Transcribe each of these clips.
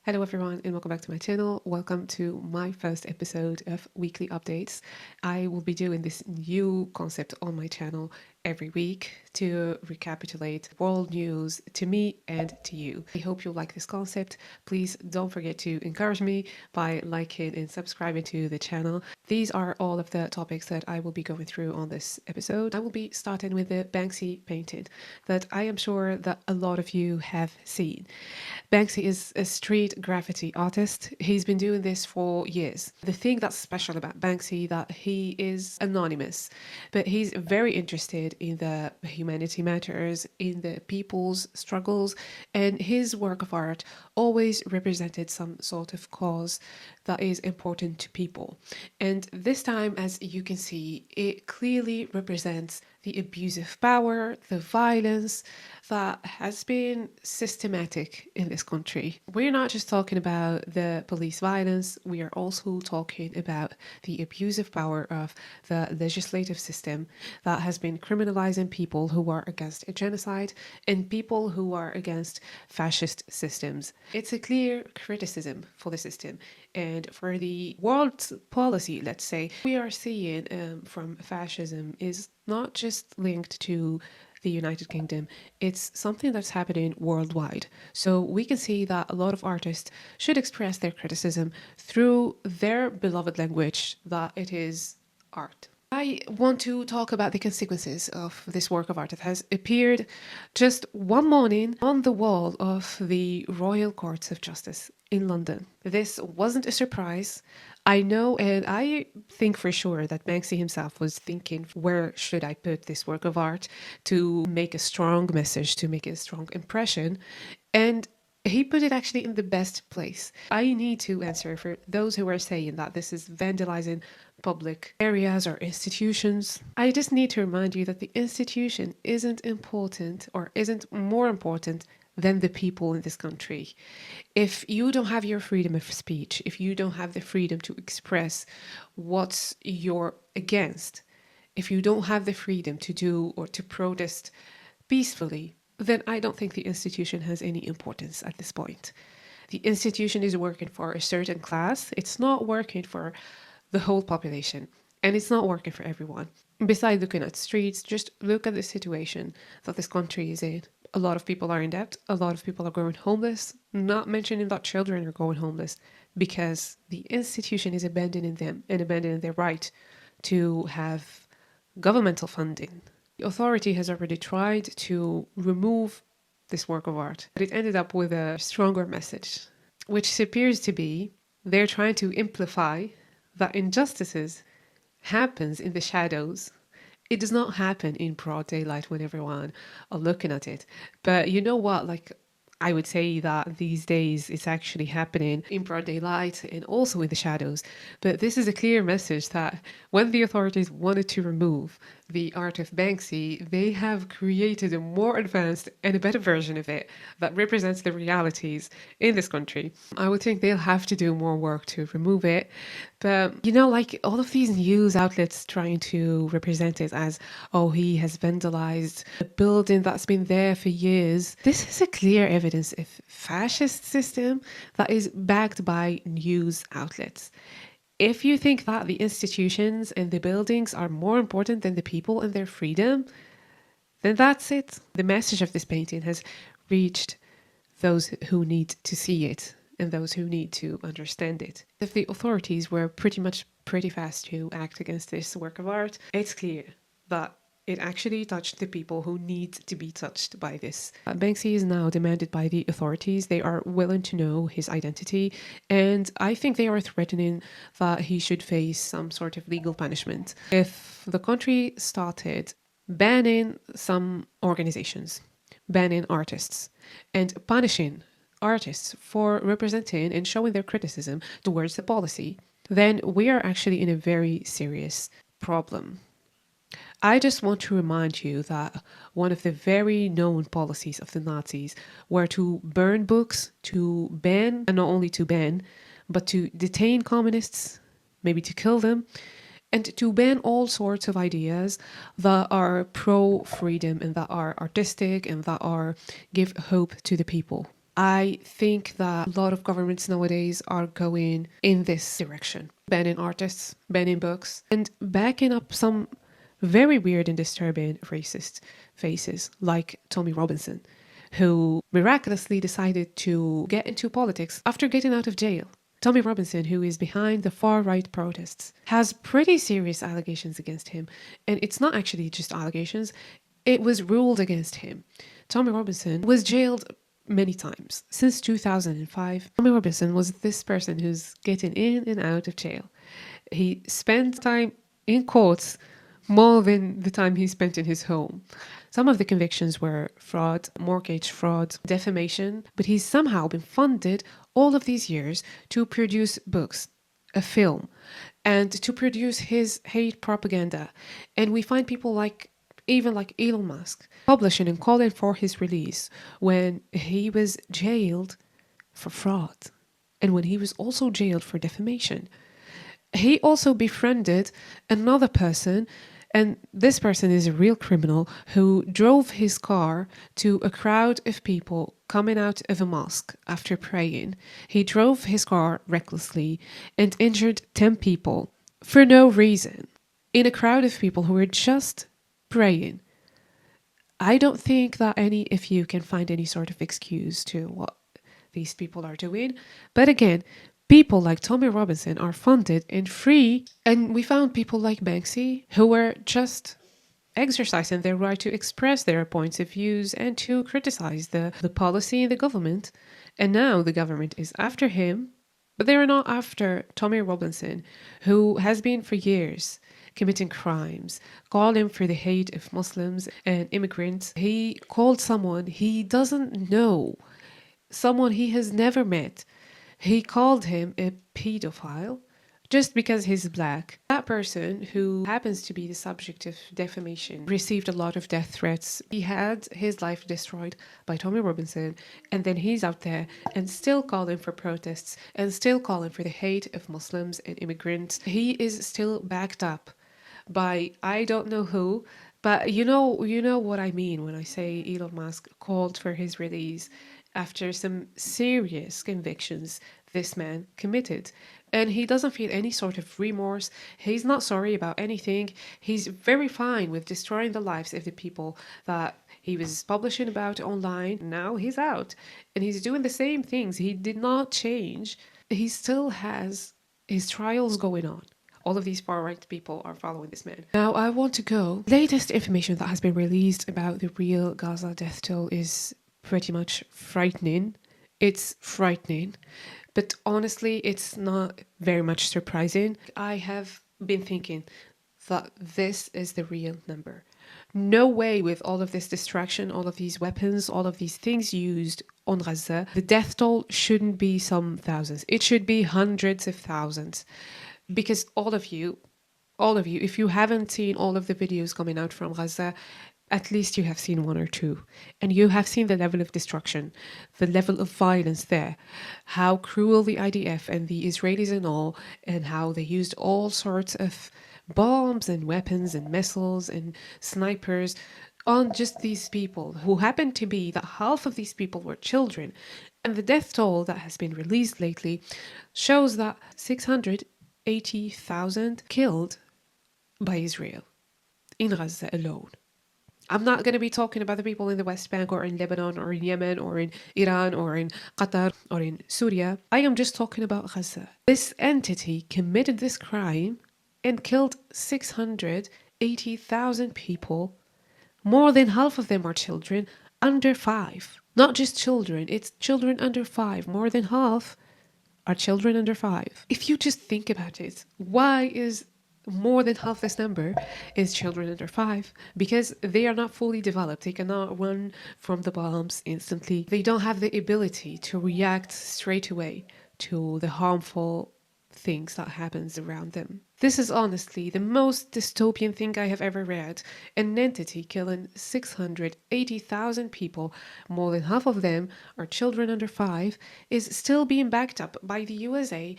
Hello everyone and welcome back to my channel. Welcome to my first episode of weekly updates. I will be doing this new concept on my channel every week to recapitulate world news to me and to you. I hope you'll like this concept. Please don't forget to encourage me by liking and subscribing to the channel. These are all of the topics that I will be going through on this episode. I will be starting with the Banksy painting that I am sure that a lot of you have seen. Banksy is a street graffiti artist. He's been doing this for years. The thing that's special about Banksy that he is anonymous, but he's very interested in the humanity matters, in the people's struggles, and his work of art always represented some sort of cause that is important to people. And this time, as you can see, it clearly represents the abuse of power, the violence that has been systematic in this country. We're not just talking about the police violence, we are also talking about the abuse of power of the legislative system that has been criminalizing people who are against a genocide and people who are against fascist systems. It's a clear criticism for the system and for the world's policy, let's say. We are seeing from fascism is not just linked to the United Kingdom, it's something that's happening worldwide. So we can see that a lot of artists should express their criticism through their beloved language, that it is art. I want to talk about the consequences of this work of art that has appeared just one morning on the wall of the Royal Courts of Justice in London. This wasn't a surprise. I know, and I think for sure that Banksy himself was thinking, where should I put this work of art to make a strong message, to make a strong impression? And he put it actually in the best place. I need to answer for those who are saying that this is vandalizing public areas or institutions. I just need to remind you that the institution isn't important or isn't more important than the people in this country. If you don't have your freedom of speech, if you don't have the freedom to express what you're against, if you don't have the freedom to do or to protest peacefully, then I don't think the institution has any importance at this point. The institution is working for a certain class. It's not working for the whole population, and it's not working for everyone. Besides looking at streets, just look at the situation that this country is in. A lot of people are in debt. A lot of people are going homeless, not mentioning that children are going homeless because the institution is abandoning them and abandoning their right to have governmental funding. The authority has already tried to remove this work of art, but it ended up with a stronger message, which appears to be they're trying to amplify that injustices happens in the shadows. It does not happen in broad daylight when everyone are looking at it. But you know what? Like, I would say that these days it's actually happening in broad daylight and also in the shadows. But this is a clear message that when the authorities wanted to remove the art of Banksy, they have created a more advanced and a better version of it that represents the realities in this country. I would think they'll have to do more work to remove it. But, you know, like all of these news outlets trying to represent it as, oh, he has vandalized a building that's been there for years. This is a clear evidence of fascist system that is backed by news outlets. If you think that the institutions and the buildings are more important than the people and their freedom, then that's it. The message of this painting has reached those who need to see it and those who need to understand it. If the authorities were pretty fast to act against this work of art, it's clear that it actually touched the people who need to be touched by this. Banksy is now demanded by the authorities. They are willing to know his identity, and I think they are threatening that he should face some sort of legal punishment. If the country started banning some organizations, banning artists, and punishing artists for representing and showing their criticism towards the policy, then we are actually in a very serious problem. I just want to remind you that one of the very known policies of the Nazis were to burn books, to ban, and not only to ban, but to detain communists, maybe to kill them, and to ban all sorts of ideas that are pro-freedom and that are artistic and that are give hope to the people. I think that a lot of governments nowadays are going in this direction, banning artists, banning books, and backing up some very weird and disturbing racist faces like Tommy Robinson, who miraculously decided to get into politics after getting out of jail. Tommy Robinson, who is behind the far right protests, has pretty serious allegations against him. And it's not actually just allegations, it was ruled against him. Tommy Robinson was jailed many times since 2005. Tommy Robinson was this person who's getting in and out of jail. He spent time in courts more than the time he spent in his home. Some of the convictions were fraud, mortgage fraud, defamation, but he's somehow been funded all of these years to produce books, a film, and to produce his hate propaganda. And we find people like even like Elon Musk publishing and calling for his release when he was jailed for fraud and when he was also jailed for defamation. He also befriended another person, and this person is a real criminal who drove his car to a crowd of people coming out of a mosque after praying. He drove his car recklessly and injured 10 people for no reason in a crowd of people who were just praying. I don't think that any of you can find any sort of excuse to what these people are doing. But again, people like Tommy Robinson are funded and free, and we found people like Banksy who were just exercising their right to express their points of views and to criticize the policy in the government. And now the government is after him, but they're not after Tommy Robinson, who has been for years committing crimes, calling for the hate of Muslims and immigrants. He called someone he doesn't know, someone he has never met. He called him a pedophile just because he's black. That person, who happens to be the subject of defamation, received a lot of death threats. He had his life destroyed by Tommy Robinson, and then he's out there and still calling for protests and still calling for the hate of Muslims and immigrants. He is still backed up by I don't know who, but you know what I mean when I say Elon Musk called for his release after some serious convictions this man committed. And he doesn't feel any sort of remorse. He's not sorry about anything. He's very fine with destroying the lives of the people that he was publishing about online. Now he's out and he's doing the same things. He did not change. He still has his trials going on. All of these far-right people are following this man. Now, I want to go. Latest information that has been released about the real Gaza death toll is pretty much frightening. It's frightening, but honestly, it's not very much surprising. I have been thinking that this is the real number. No way, with all of this distraction, all of these weapons, all of these things used on Gaza, the death toll shouldn't be some thousands. It should be hundreds of thousands. Because all of you, if you haven't seen all of the videos coming out from Gaza, at least you have seen one or two. And you have seen the level of destruction, the level of violence there, how cruel the IDF and the Israelis and all, and how they used all sorts of bombs and weapons and missiles and snipers on just these people, who happened to be that half of these people were children. And the death toll that has been released lately shows that 680,000 killed by Israel in Gaza alone. I'm not going to be talking about the people in the West Bank or in Lebanon or in Yemen or in Iran or in Qatar or in Syria. I am just talking about Gaza. This entity committed this crime and killed 680,000 people. More than half of them are children under 5. Not just children, it's children under 5. More than half are children under 5. If you just think about it, why is more than half this number is children under 5? Because they are not fully developed. They cannot run from the bombs instantly. They don't have the ability to react straight away to the harmful things that happens around them. This is honestly the most dystopian thing I have ever read. An entity killing 680,000 people, more than half of them are children under 5, is still being backed up by the USA,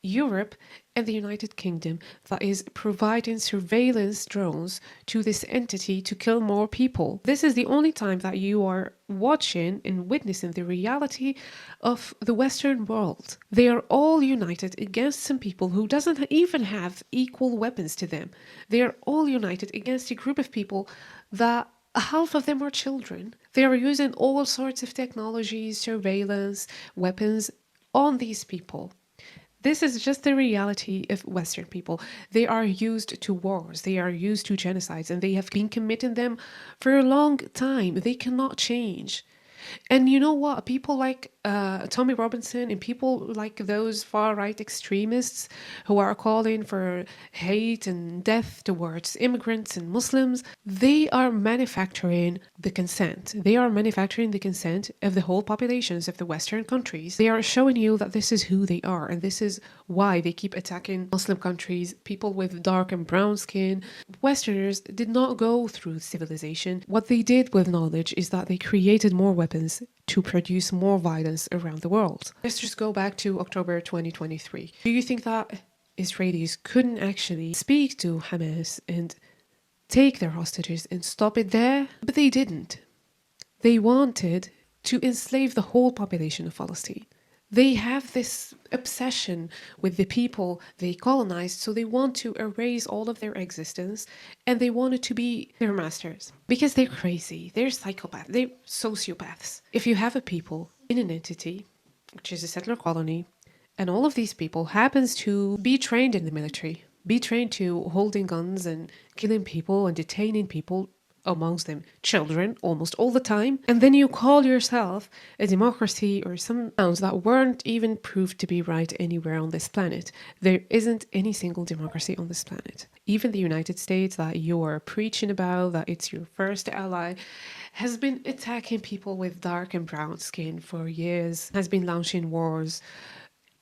Europe and the United Kingdom that is providing surveillance drones to this entity to kill more people. This is the only time that you are watching and witnessing the reality of the Western world. They are all united against some people who doesn't even have equal weapons to them. They are all united against a group of people that half of them are children. They are using all sorts of technologies, surveillance, weapons on these people. This is just the reality of Western people. They are used to wars, they are used to genocides, and they have been committing them for a long time. They cannot change. And you know what? People like Tommy Robinson and people like those far-right extremists who are calling for hate and death towards immigrants and Muslims, they are manufacturing the consent. They are manufacturing the consent of the whole populations of the Western countries. They are showing you that this is who they are, and this is why they keep attacking Muslim countries, people with dark and brown skin. Westerners did not go through civilization. What they did with knowledge is that they created more weapons to produce more violence around the world. Let's just go back to October 2023. Do you think that Israelis couldn't actually speak to Hamas and take their hostages and stop it there? But they didn't. They wanted to enslave the whole population of Palestine. They have this obsession with the people they colonized, so they want to erase all of their existence and they want it to be their masters. Because they're crazy, they're psychopaths, they're sociopaths. If you have a people in an entity, which is a settler colony, and all of these people happens to be trained in the military, be trained to holding guns and killing people and detaining people, amongst them children, almost all the time, and then you call yourself a democracy or some sounds that weren't even proved to be right anywhere on this planet. There isn't any single democracy on this planet. Even the United States that you're preaching about, that it's your first ally, has been attacking people with dark and brown skin for years, has been launching wars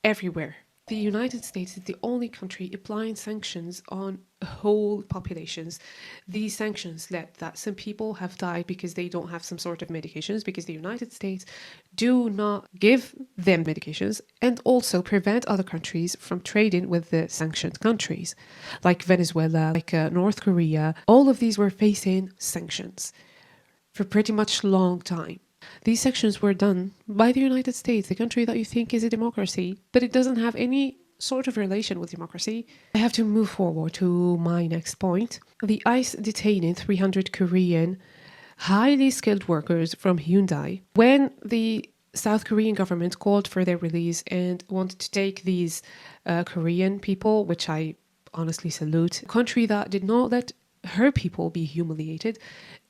everywhere. The United States is the only country applying sanctions on whole populations. These sanctions led that some people have died because they don't have some sort of medications, because the United States do not give them medications and also prevent other countries from trading with the sanctioned countries, like Venezuela, like North Korea. All of these were facing sanctions for pretty much long time. These sanctions were done by the United States, the country that you think is a democracy, but it doesn't have any sort of relation with democracy. I have to move forward to my next point. The ICE detaining 300 Korean highly skilled workers from Hyundai. When the South Korean government called for their release and wanted to take these Korean people, which I honestly salute, a country that did not let her people be humiliated,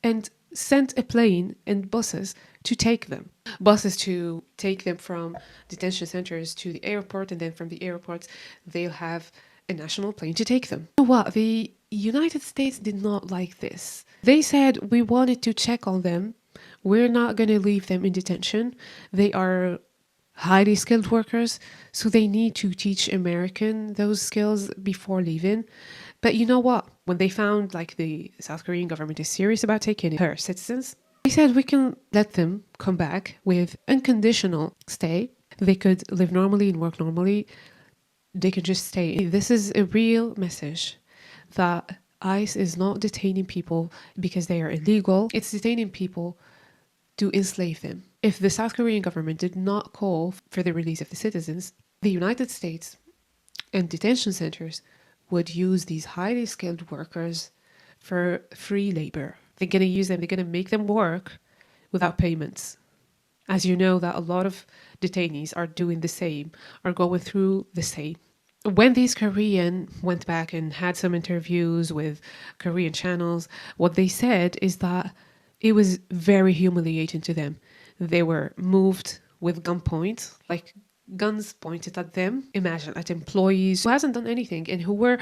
and sent a plane and buses to take them. Buses to take them from detention centers to the airport, and then from the airports, they'll have a national plane to take them. You know what? The United States did not like this. They said, we wanted to check on them. We're not going to leave them in detention. They are highly skilled workers, so they need to teach American those skills before leaving. But you know what? When they found like the South Korean government is serious about taking her citizens, they said we can let them come back with unconditional stay. They could live normally and work normally. They can just stay. This is a real message that ICE is not detaining people because they are illegal. It's detaining people to enslave them. If the South Korean government did not call for the release of the citizens, the United States and detention centers would use these highly skilled workers for free labor. They're going to use them, they're going to make them work without payments. As you know, that a lot of detainees are doing the same, are going through the same. When these Korean went back and had some interviews with Korean channels, what they said is that it was very humiliating to them. They were moved with gunpoint, like guns pointed at them. Imagine at employees who hasn't done anything and who were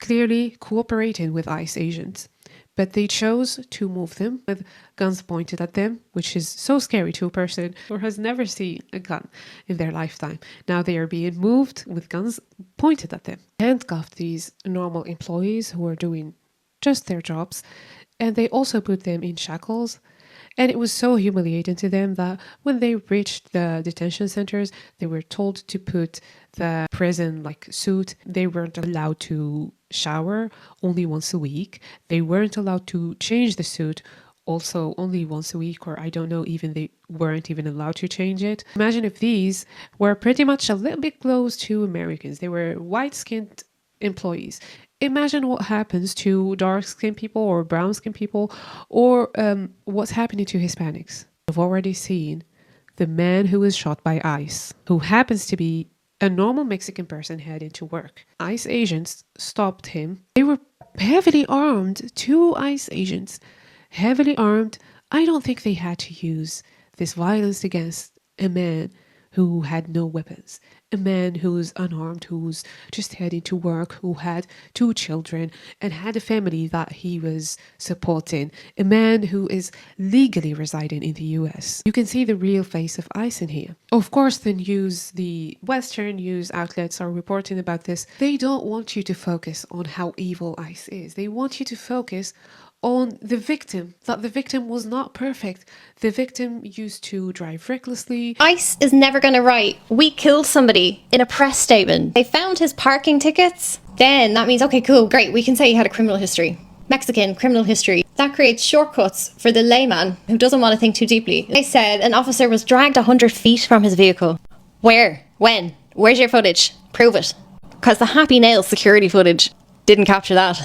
clearly cooperating with ICE agents. But they chose to move them with guns pointed at them, which is so scary to a person who has never seen a gun in their lifetime. Now they are being moved with guns pointed at them. Handcuffed these normal employees who are doing just their jobs, and they also put them in shackles And it was so humiliating to them that when they reached the detention centers, they were told to put the prison like suit. They weren't allowed to shower only once a week. They weren't allowed to change the suit also only once a week, or I don't know, even they weren't even allowed to change it. Imagine if these were pretty much a little bit close to Americans. They were white-skinned employees. Imagine what happens to dark-skinned people or brown-skinned people, or what's happening to Hispanics. I've already seen the man who was shot by ICE, who happens to be a normal Mexican person heading to work. ICE agents stopped him. They were heavily armed, two ICE agents, heavily armed. I don't think they had to use this violence against a man who had no weapons, a man who's unarmed, who's just heading to work, who had two children and had a family that he was supporting, a man who is legally residing in the US. You can see the real face of ICE in here. Of course, the Western news outlets are reporting about this. They don't want you to focus on how evil ICE is. They want you to focus on the victim, that the victim was not perfect. The victim used to drive recklessly. ICE is never going to write, "We killed somebody," in a press statement. They found his parking tickets. Then that means, okay, cool, great, we can say he had a criminal history. Mexican criminal history. That creates shortcuts for the layman who doesn't want to think too deeply. They said an officer was dragged 100 feet from his vehicle. Where? When? Where's your footage? Prove it. Because the Happy Nail security footage didn't capture that.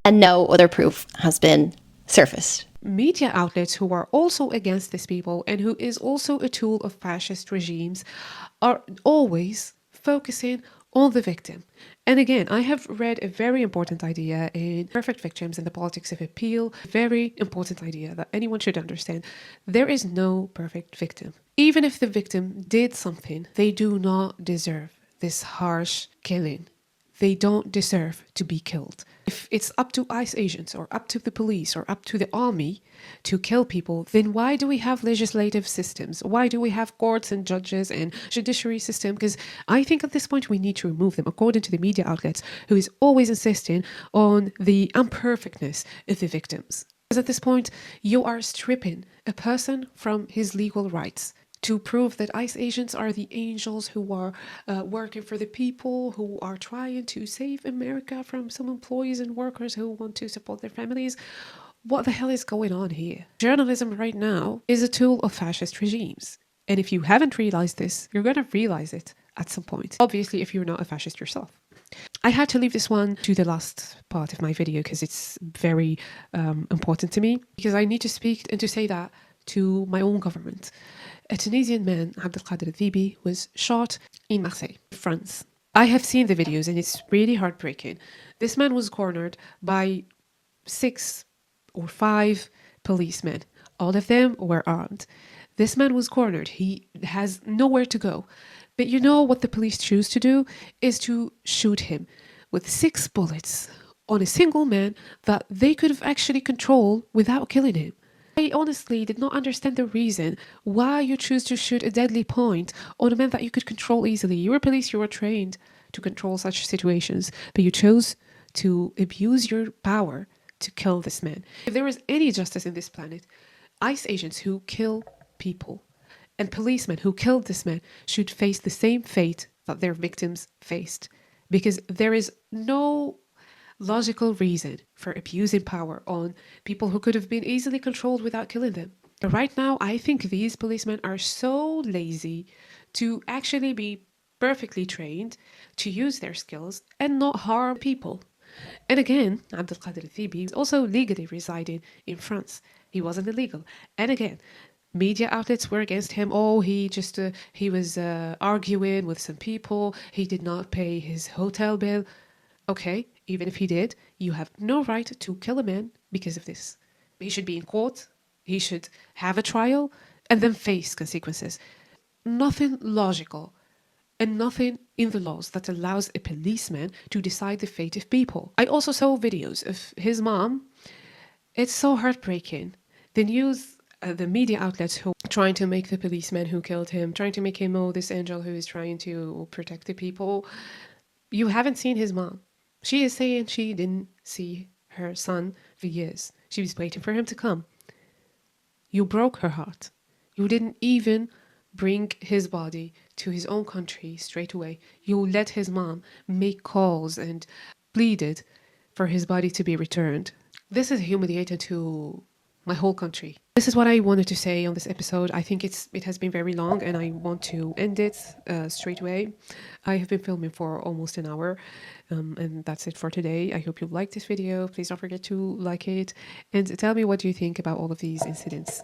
And no other proof has been surfaced. Media outlets who are also against these people and who is also a tool of fascist regimes are always focusing on the victim. And again, I have read a very important idea in Perfect Victims and the Politics of Appeal, a very important idea that anyone should understand. There is no perfect victim. Even if the victim did something, they do not deserve this harsh killing. They don't deserve to be killed. If it's up to ICE agents or up to the police or up to the army to kill people, then why do we have legislative systems? Why do we have courts and judges and judiciary system? Because I think at this point we need to remove them, according to the media outlets, who is always insisting on the imperfectness of the victims. Because at this point, you are stripping a person from his legal rights to prove that ICE agents are the angels who are working for the people, who are trying to save America from some employees and workers who want to support their families. What the hell is going on here? Journalism right now is a tool of fascist regimes. And if you haven't realized this, you're going to realize it at some point. Obviously, if you're not a fascist yourself. I had to leave this one to the last part of my video because it's very important to me. Because I need to speak and to say that to my own government. A Tunisian man, Abdelkader Dhibi, was shot in Marseille, France. I have seen the videos and it's really heartbreaking. This man was cornered by 6 or 5 policemen. All of them were armed. This man was cornered. He has nowhere to go. But you know what the police choose to do is to shoot him with 6 bullets on a single man that they could have actually controlled without killing him. I honestly did not understand the reason why you choose to shoot a deadly point on a man that you could control easily. You were police, you were trained to control such situations, but you chose to abuse your power to kill this man. If there is any justice in this planet, ICE agents who kill people and policemen who killed this man should face the same fate that their victims faced. Because there is no logical reason for abusing power on people who could have been easily controlled without killing them. But right now, I think these policemen are so lazy to actually be perfectly trained to use their skills and not harm people. And again, Abdelkader Dhibi is also legally residing in France. He wasn't illegal. And again, media outlets were against him. Oh, he was arguing with some people. He did not pay his hotel bill. Okay, even if he did, you have no right to kill a man because of this. He should be in court, he should have a trial, and then face consequences. Nothing logical and nothing in the laws that allows a policeman to decide the fate of people. I also saw videos of his mom. It's so heartbreaking. The news, the media outlets who are trying to make the policeman who killed him, trying to make him, oh, this angel who is trying to protect the people. You haven't seen his mom. She is saying she didn't see her son for years. She was waiting for him to come. You broke her heart. You didn't even bring his body to his own country straight away. You let his mom make calls and pleaded for his body to be returned. This is humiliating to my whole country. This is what I wanted to say on this episode. I think it has been very long and I want to end it straight away. I have been filming for almost an hour and that's it for today. I hope you liked this video. Please don't forget to like it and tell me what you think about all of these incidents.